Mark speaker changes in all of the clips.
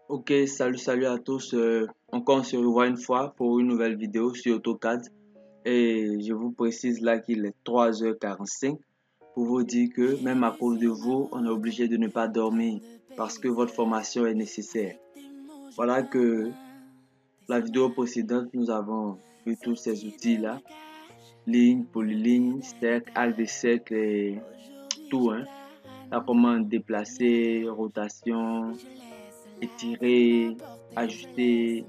Speaker 1: Ok, salut à tous. Encore on se revoit une fois pour une nouvelle vidéo sur AutoCAD. Et je vous précise là qu'il est 3h45 pour vous dire que même à cause de vous, on est obligé de ne pas dormir parce que votre formation est nécessaire. Voilà que la vidéo précédente, nous avons vu tous ces outils-là. Ligne, polyligne, cercle, arc de cercle et tout. La commande déplacer, rotation, étirer, ajuster,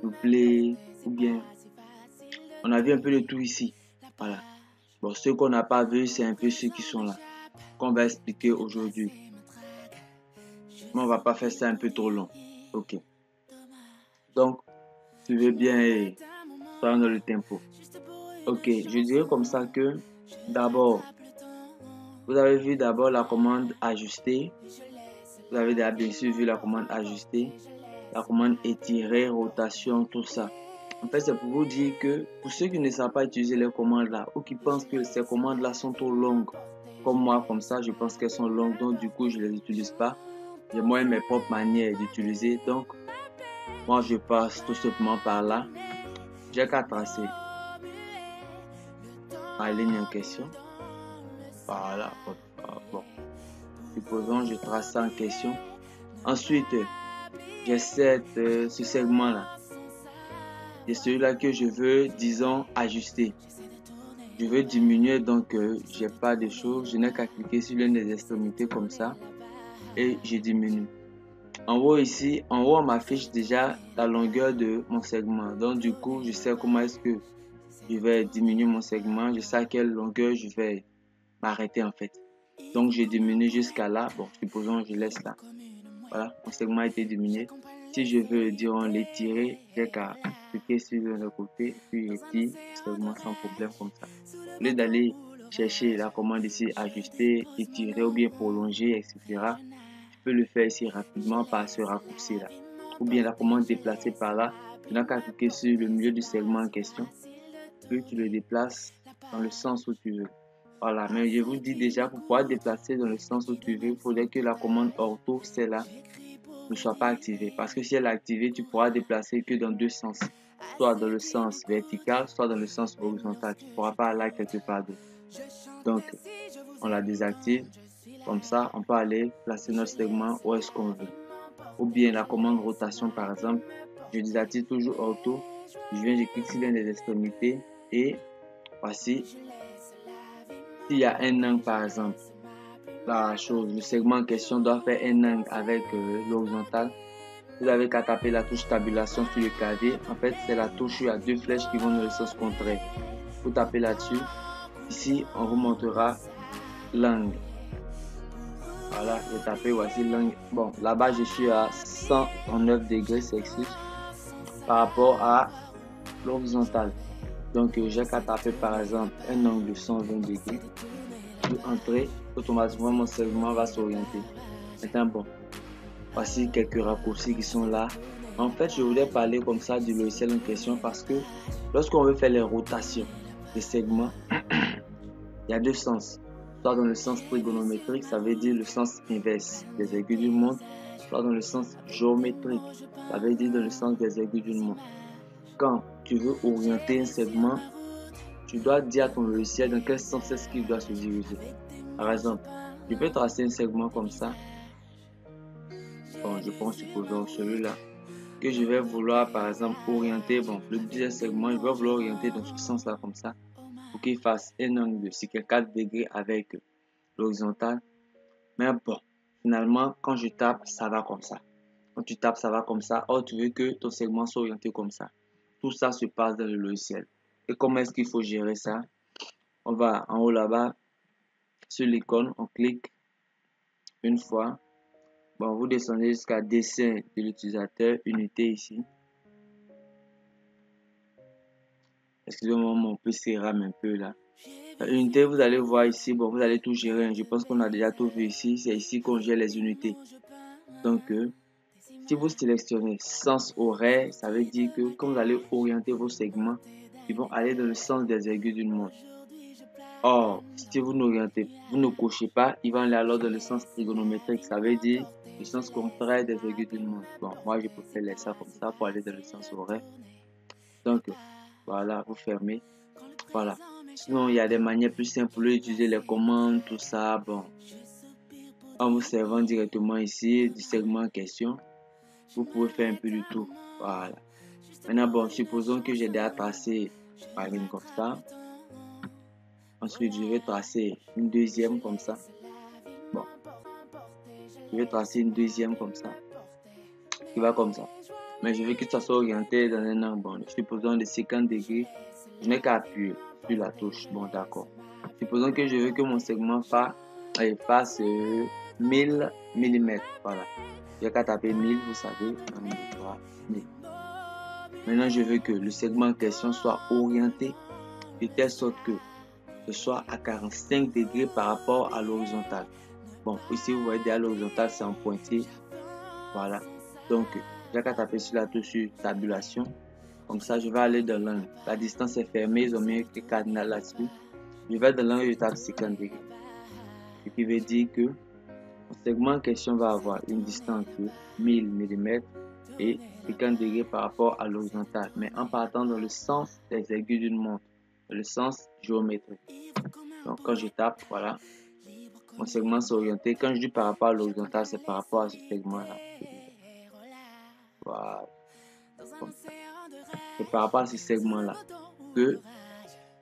Speaker 1: doubler ou bien on a vu un peu de tout ici. Voilà. Bon, ceux qu'on n'a pas vu, c'est un peu ceux qui sont là, qu'on va expliquer aujourd'hui. Mais on va pas faire ça un peu trop long. Ok. Donc, tu veux bien et soyons dans le tempo. Ok, je dirais comme ça que d'abord, vous avez vu d'abord la commande ajuster. Vous avez bien sûr vu la commande ajuster, la commande étirer, rotation, tout ça. En fait, c'est pour vous dire que pour ceux qui ne savent pas utiliser les commandes là ou qui pensent que ces commandes là sont trop longues, comme moi, comme ça, je pense qu'elles sont longues, donc du coup, je ne les utilise pas. J'ai moi mes propres manières d'utiliser, donc moi, je passe tout simplement par là. J'ai qu'à tracer ma ligne en question. Voilà. Bon. Supposons je trace ça en question. Ensuite, j'ai ce segment là. C'est celui-là que je veux, disons, ajuster. Je veux diminuer, donc j'ai pas de choses. Je n'ai qu'à cliquer sur l'une des extrémités comme ça et je diminue. En haut ici, en haut on m'affiche déjà la longueur de mon segment. Donc du coup, je sais comment est-ce que je vais diminuer mon segment. Je sais à quelle longueur je vais m'arrêter en fait. Donc je diminue jusqu'à là. Bon, supposons je laisse là. Voilà, mon segment a été diminué. Si je veux, disons, l'étirer, j'ai qu'à cliquer sur le côté, puis j'étire le segment sans problème comme ça. Au lieu d'aller chercher la commande ici, ajuster, étirer ou bien prolonger, etc. Je peux le faire ici rapidement par ce raccourci là. Ou bien la commande déplacer par là. Tu n'as qu'à cliquer sur le milieu du segment en question. Puis tu le déplaces dans le sens où tu veux. Voilà, mais je vous dis déjà, pour pouvoir déplacer dans le sens où tu veux, il faudrait que la commande ortho, celle-là, ne soit pas activée. Parce que si elle est activée, tu pourras déplacer que dans deux sens. Soit dans le sens vertical, soit dans le sens horizontal. Tu ne pourras pas aller quelque part d'autre. Donc, on la désactive. Comme ça, on peut aller placer notre segment où est-ce qu'on veut. Ou bien la commande rotation, par exemple. Je désactive toujours auto. Je viens, je clique sur l'une des extrémités. Et voici. S'il y a un angle, par exemple, le segment en question doit faire un angle avec l'horizontal. Vous avez qu'à taper la touche tabulation sur le clavier. En fait, c'est la touche où il y a deux flèches qui vont dans le sens contraire. Vous tapez là-dessus. Ici, on vous montrera l'angle. Voilà, j'ai tapé, voici l'angle. Bon, là-bas, je suis à 109 degrés Celsius par rapport à l'horizontale. Donc, j'ai qu'à taper, par exemple, un angle de 120 degrés. Puis entrer, automatiquement, mon segment va s'orienter. Maintenant, bon, voici quelques raccourcis qui sont là. En fait, je voulais parler comme ça du logiciel en question parce que lorsqu'on veut faire les rotations des segments, il y a deux sens. Soit dans le sens trigonométrique, ça veut dire le sens inverse des aiguilles d'une montre, soit dans le sens géométrique, ça veut dire dans le sens des aiguilles d'une montre. Quand tu veux orienter un segment, tu dois dire à ton logiciel dans quel sens est-ce qu'il doit se diriger. Par exemple, je peux tracer un segment comme ça. Bon, je pense supposons celui-là. Que je vais vouloir par exemple orienter, bon, le deuxième segment, je vais vouloir orienter dans ce sens-là comme ça, pour qu'il fasse un angle de 54 degrés avec l'horizontale. Mais bon, finalement, quand je tape, ça va comme ça. Quand tu tapes, ça va comme ça. Or, tu veux que ton segment soit orienté comme ça. Tout ça se passe dans le logiciel. Et comment est-ce qu'il faut gérer ça? On va en haut là-bas, sur l'icône, on clique une fois. Bon, vous descendez jusqu'à dessin de l'utilisateur, unité ici. Excusez-moi, mon PC rame un peu là. Unité, vous allez voir ici, bon, vous allez tout gérer. Je pense qu'on a déjà tout vu ici. C'est ici qu'on gère les unités. Donc, si vous sélectionnez sens horaire, ça veut dire que quand vous allez orienter vos segments, ils vont aller dans le sens des aiguilles d'une montre. Or, si vous n'orientez, vous ne cochez pas, ils vont aller alors dans le sens trigonométrique. Ça veut dire le sens contraire des aiguilles d'une montre. Bon, moi je préfère laisser ça comme ça pour aller dans le sens horaire. Donc, voilà, vous fermez. Voilà. Sinon, il y a des manières plus simples d'utiliser les commandes, tout ça. Bon, en vous servant directement ici du segment question, vous pouvez faire un peu du tout. Voilà. Maintenant, bon, supposons que j'ai déjà tracé par une comme ça. Ensuite, je vais tracer une deuxième comme ça. Bon, je vais tracer une deuxième comme ça. Qui va comme ça. Mais je veux que ça soit orienté dans un angle. Bon, supposons de 50 degrés. Je n'ai qu'à appuyer sur la touche. Bon, d'accord. Supposons que je veux que mon segment fasse 1000 mm. Voilà. Je n'ai qu'à taper 1000, vous savez. 1000. Maintenant, je veux que le segment en question soit orienté de telle sorte que ce soit à 45 degrés par rapport à l'horizontale. Bon, ici, vous voyez, à l'horizontale, c'est en pointé. Voilà. Donc, j'ai qu'à taper sur la touche sur tabulation. Comme ça, je vais aller dans l'angle. La distance est fermée, ils ont mis un cardinal là-dessus. Je vais dans l'angle et je tape 50 degrés. Ce qui veut dire que le segment en question va avoir une distance de 1000 mm et 50 degrés par rapport à l'horizontale, mais en partant dans le sens des aiguilles d'une montre, dans le sens géométrique. Donc, quand je tape, voilà, mon segment s'est orienté. Quand je dis par rapport à l'horizontale, c'est par rapport à ce segment-là. Voilà. C'est par rapport à ce segment-là que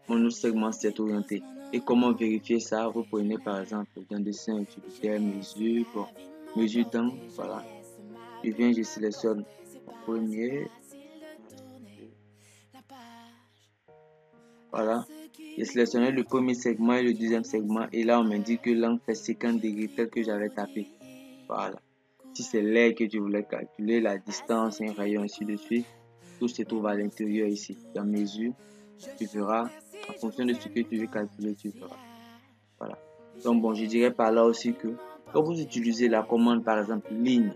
Speaker 1: mon autre segment s'est orienté. Et comment vérifier ça? Vous prenez par exemple un dessin utilitaire, mesure, bon, mesure d'angle, voilà. Je viens, je sélectionne le premier. Voilà. J'ai sélectionné le premier segment et le deuxième segment. Et là, on m'indique que l'angle fait 50 degrés tel que j'avais tapé. Voilà. Si c'est l'air que tu voulais calculer, la distance, un rayon, ainsi de suite, tout se trouve à l'intérieur ici. Dans mesure, tu verras, en fonction de ce que tu veux calculer, tu verras. Voilà. Donc bon, je dirais par là aussi que quand vous utilisez la commande, par exemple, ligne,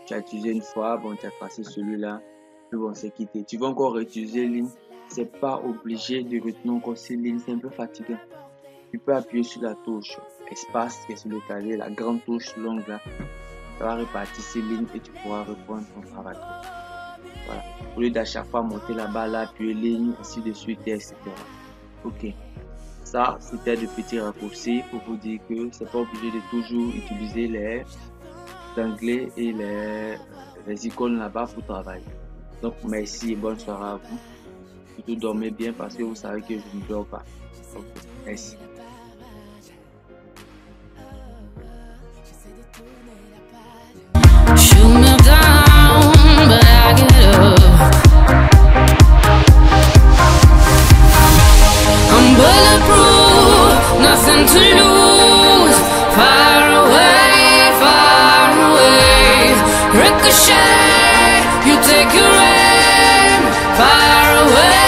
Speaker 1: tu as utilisé une fois, bon, tu as passé celui-là, puis bon, c'est quitté. Tu vas encore réutiliser ligne, c'est pas obligé de retenir encore ces lignes, c'est un peu fatigant. Tu peux appuyer sur la touche espace qui est sur le clavier, la grande touche longue là, ça va répartir ces lignes et tu pourras reprendre ton travail. Voilà. Au lieu d'à chaque fois monter là-bas, là, appuyer ligne, ainsi de suite, etc. Ok. Ça, c'était de petits raccourcis pour vous dire que c'est pas obligé de toujours utiliser les anglais et les icônes là-bas pour travailler. Donc, merci et bonne soirée à vous. Surtout dormez bien parce que vous savez que je ne dors pas. Donc, merci.
Speaker 2: Nothing to lose, far away, ricochet, you take your aim, far away.